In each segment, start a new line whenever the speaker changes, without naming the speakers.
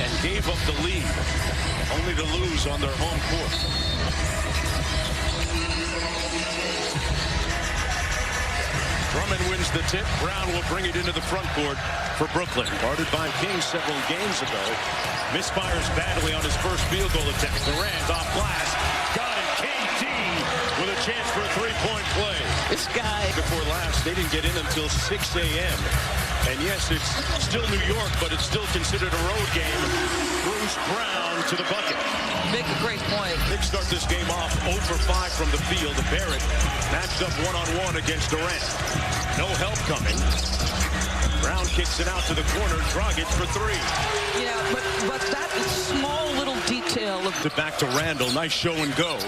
and gave up the lead, only to lose on their home court. Drummond wins the tip. Brown will bring it into the front court for Brooklyn. Guarded by King several games ago. Misfires badly on his first field goal attempt. Durant off glass. Got it. KD with a chance for a three-point play.
This guy.
Before last, they didn't get in until 6 a.m. And yes, it's still New York, but it's still considered a road game. Bruce Brown to the bucket.
Make a great point.
Knicks start this game off 0 for 5 from the field. Barrett matched up one-on-one against Durant. No help coming. Brown kicks it out to the corner. Dragic for three.
Yeah, but that small little detail of
back to Randall. Nice show and go.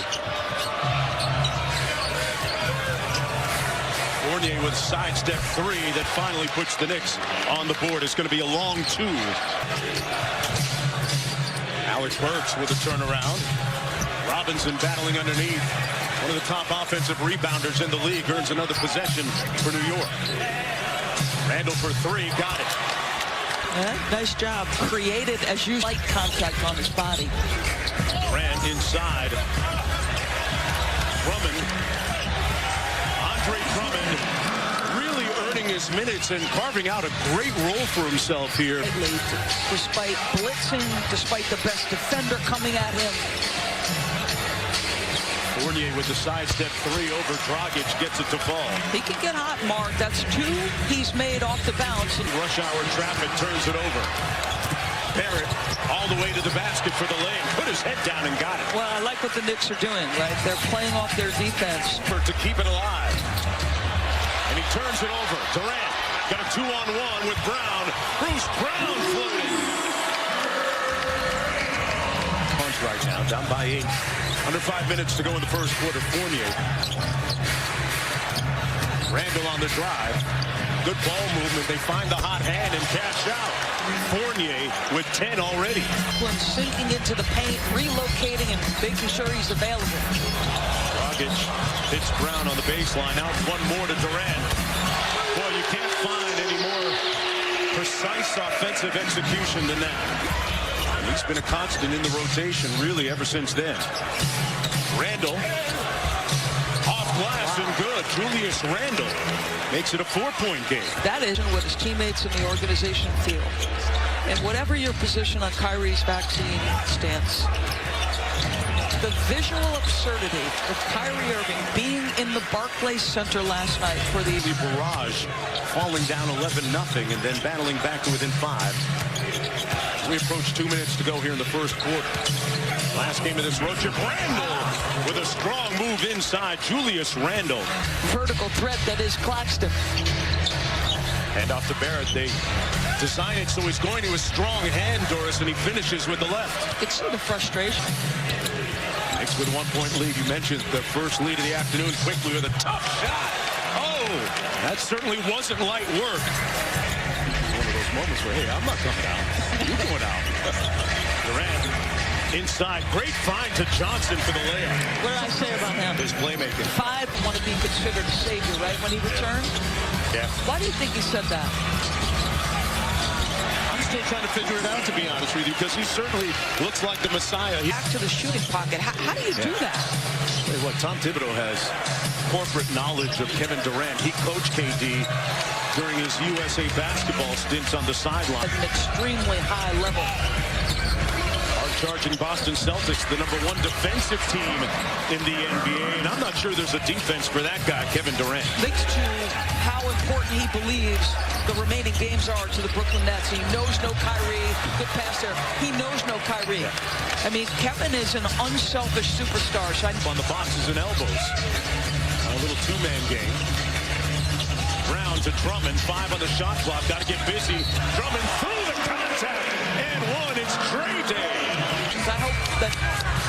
Fournier with sidestep three that finally puts the Knicks on the board. It's going to be a long two. Alex Burks with a turnaround. Robinson battling underneath. One of the top offensive rebounders in the league earns another possession for New York. Randall for three, got it.
Nice job. Created, as you light contact on his body.
Durant inside. Drummond. Andre Drummond really earning his minutes and carving out a great role for himself here.
Despite blitzing, despite the best defender coming at him.
Fournier with the sidestep three over Dragic, gets it to fall.
He can get hot, Mark. That's two he's made off the bounce.
Rush hour traffic turns it over. Barrett all the way to the basket for the lane. Put his head down and got it.
Well, I like what the Knicks are doing, right? They're playing off their defense.
To keep it alive. And he turns it over. Durant got a two-on-one with Brown. Bruce Brown floating. Punch right now, down by 8. Under 5 minutes to go in the first quarter. Fournier. Randall on the drive. Good ball movement. They find the hot hand and cash out. Fournier with 10 already.
Sinking into the paint, relocating, and making sure he's available.
Dragic hits Brown on the baseline. Out one more to Durant. Well, you can't find any more precise offensive execution than that. And he's been a constant in the rotation, really, ever since then. Randall. Off glass and good. Julius Randall makes it a 4-point game.
That is what his teammates in the organization feel. And whatever your position on Kyrie's vaccine stance, the visual absurdity of Kyrie Irving being in the Barclays Center last night for the
barrage, falling down 11-0 and then battling back to within 5. We approach 2 minutes to go here in the first quarter. Last game of this road trip, Randall with a strong move inside. Julius Randall.
Vertical threat that is Claxton.
Hand off to Barrett. They design it so he's going to a strong hand, Doris, and he finishes with the left.
You can see the frustration.
Knicks with a 1-point lead. You mentioned the first lead of the afternoon. Quickly with a tough shot. Oh, that certainly wasn't light work. One of those moments where, hey, I'm not coming out. You're going out. Durant inside. Great find to Johnson for the layup.
What did I say about him?
His playmaking.
5 want to be considered a savior, right, when he returned?
Yeah.
Why do you think he said that?
I'm still trying to figure it out, to be honest with you, because he certainly looks like the Messiah.
Back to the shooting pocket. How do you do that?
Tell you what, Tom Thibodeau has corporate knowledge of Kevin Durant. He coached KD during his USA basketball stints on the sideline.
At an extremely high level.
Charging Boston Celtics, the #1 defensive team in the NBA, and I'm not sure there's a defense for that guy, Kevin Durant.
Links to how important he believes the remaining games are to the Brooklyn Nets. He knows no Kyrie. Good pass there. He knows no Kyrie. Yeah. I mean, Kevin is an unselfish superstar. So
on the boxes and elbows. A little two-man game. Brown to Drummond, 5 on the shot clock. Got to get busy. Drummond through the contact and one. It's Trey Day.
I hope that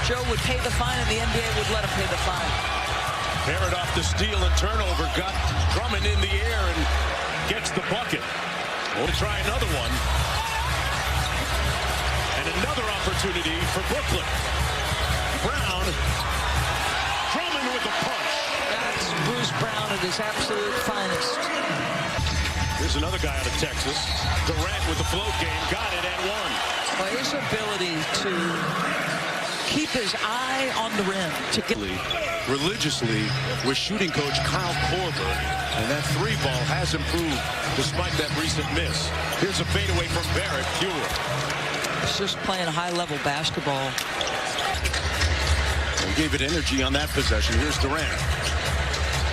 Joe would pay the fine and the NBA would let him pay the fine.
Barrett off the steal and turnover. Got Drummond in the air and gets the bucket. We'll try another one. And another opportunity for Brooklyn. Brown. Drummond with the punch.
That's Bruce Brown at his absolute finest.
Here's another guy out of Texas. Durant with the float game. Got it and one.
Well, here's keep his eye on the rim to get
religiously with shooting coach Kyle Korver, and that three ball has improved despite that recent miss. Here's a fadeaway from Barrett. Pure.
It's just playing high-level basketball.
And gave it energy on that possession. Here's Durant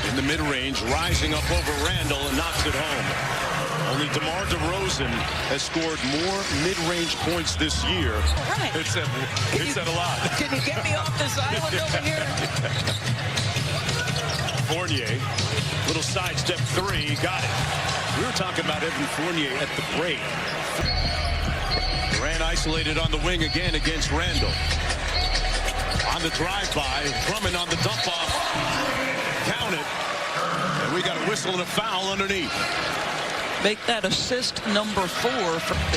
in the mid-range, rising up over Randall and knocks it home. Only DeMar DeRozan has scored more mid-range points this year.
Right.
It said a lot.
Can you get me off this island over here?
Fournier, little sidestep three, got it. We were talking about Evan Fournier at the break. Durant isolated on the wing again against Randall. On the drive-by, Drummond on the dump-off. Count it. And we got a whistle and a foul underneath.
Make that assist number 4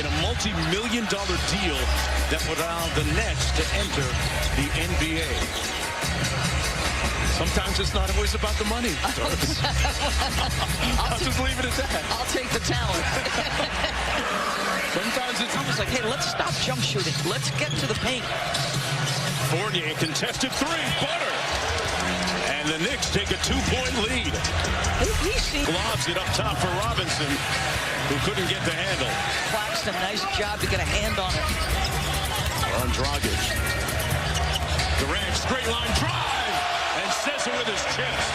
in a multi-million-dollar deal that would allow the Nets to enter the NBA. Sometimes it's not always about the money. I'll just leave it at that.
I'll take the talent.
Sometimes it's
almost like, hey, let's stop jump shooting. Let's get to the paint.
Fournier contested three, butter. And the Knicks take a 2-point lead. Globs it up top for Robinson, who couldn't get the handle.
Claxton, nice job to get a hand on it.
On Dragic. Durant, straight line drive, and says it with his chest.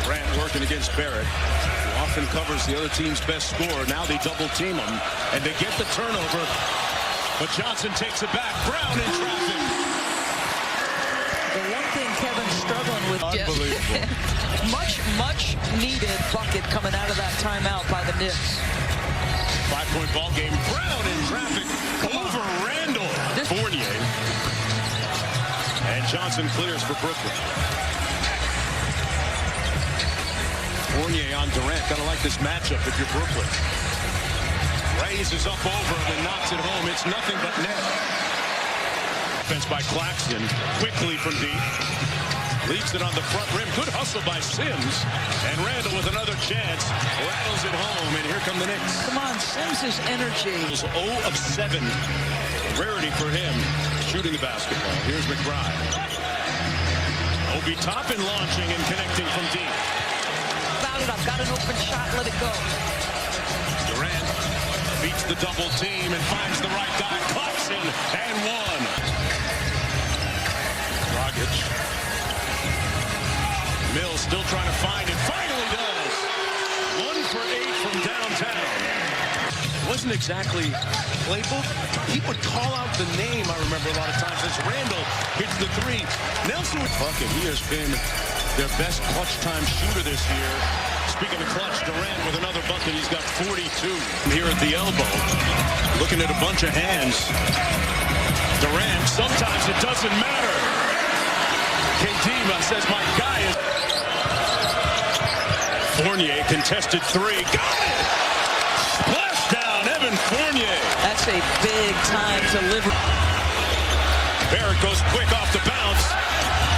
Durant working against Barrett, who often covers the other team's best scorer. Now they double team him, and they get the turnover. But Johnson takes it back. Brown in traffic.
The one thing Kevin's struggling with.
Unbelievable.
much needed bucket coming out of that timeout by the Knicks.
5-point ball game. Brown in traffic over Randall. Fournier. And Johnson clears for Brooklyn. Fournier on Durant. Gotta like this matchup if you're Brooklyn. Raises up over him and knocks it home. It's nothing but net. Defense by Claxton. Quickly from deep. Leaves it on the front rim. Good hustle by Sims. And Randall with another chance. Rattles it home. And here come the Knicks.
Come on, Sims' energy.
0 of 7. Rarity for him shooting the basketball. Here's McBride. Obi Toppin launching and connecting from deep.
About it. I've got an open shot. Let it go.
Durant beats the double team and finds the right guy. Claxton and one. Dragic. Mills still trying to find it. Finally does. 1 for 8 from downtown. Wasn't exactly playful. He would call out the name, I remember a lot of times, as Randall hits the three. Nelson would bucket. He has been their best clutch time shooter this year. Speaking of clutch, Durant with another bucket. He's got 42 here at the elbow. Looking at a bunch of hands. Durant, sometimes it doesn't matter. KD says, my guy is... Fournier, contested three. Got it! Splash down, Evan Fournier.
That's a big-time delivery.
Barrett goes quick off the bounce.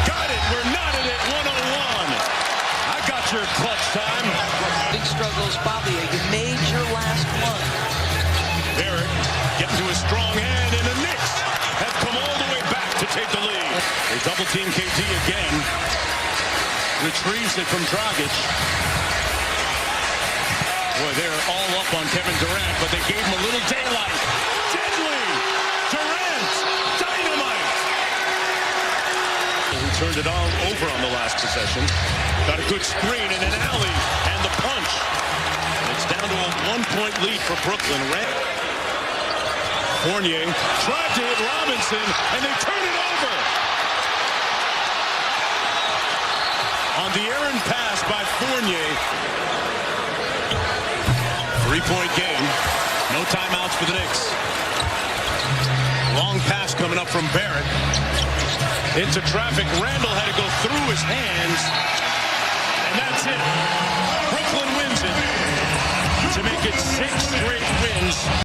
Got it, we're knotted at 101. I got your clutch time.
Big struggles, Bobby. You made your last one.
Barrett getting to a strong hand, and the Knicks have come all the way back to take the lead. They double team KD again. Retrieves it from Dragic. Boy, they're all up on Kevin Durant, but they gave him a little daylight. Deadly! Durant! Dynamite! He turned it all over on the last possession. Got a good screen and an alley, and the punch. It's down to a 1-point lead for Brooklyn. Fournier tried to hit Robinson, and they turn it over. On the errant pass by Fournier. 3-point game. No timeouts for the Knicks. Long pass coming up from Barrett. Into traffic. Randall had to go through his hands. And that's it. Brooklyn wins it to make it 6 straight wins.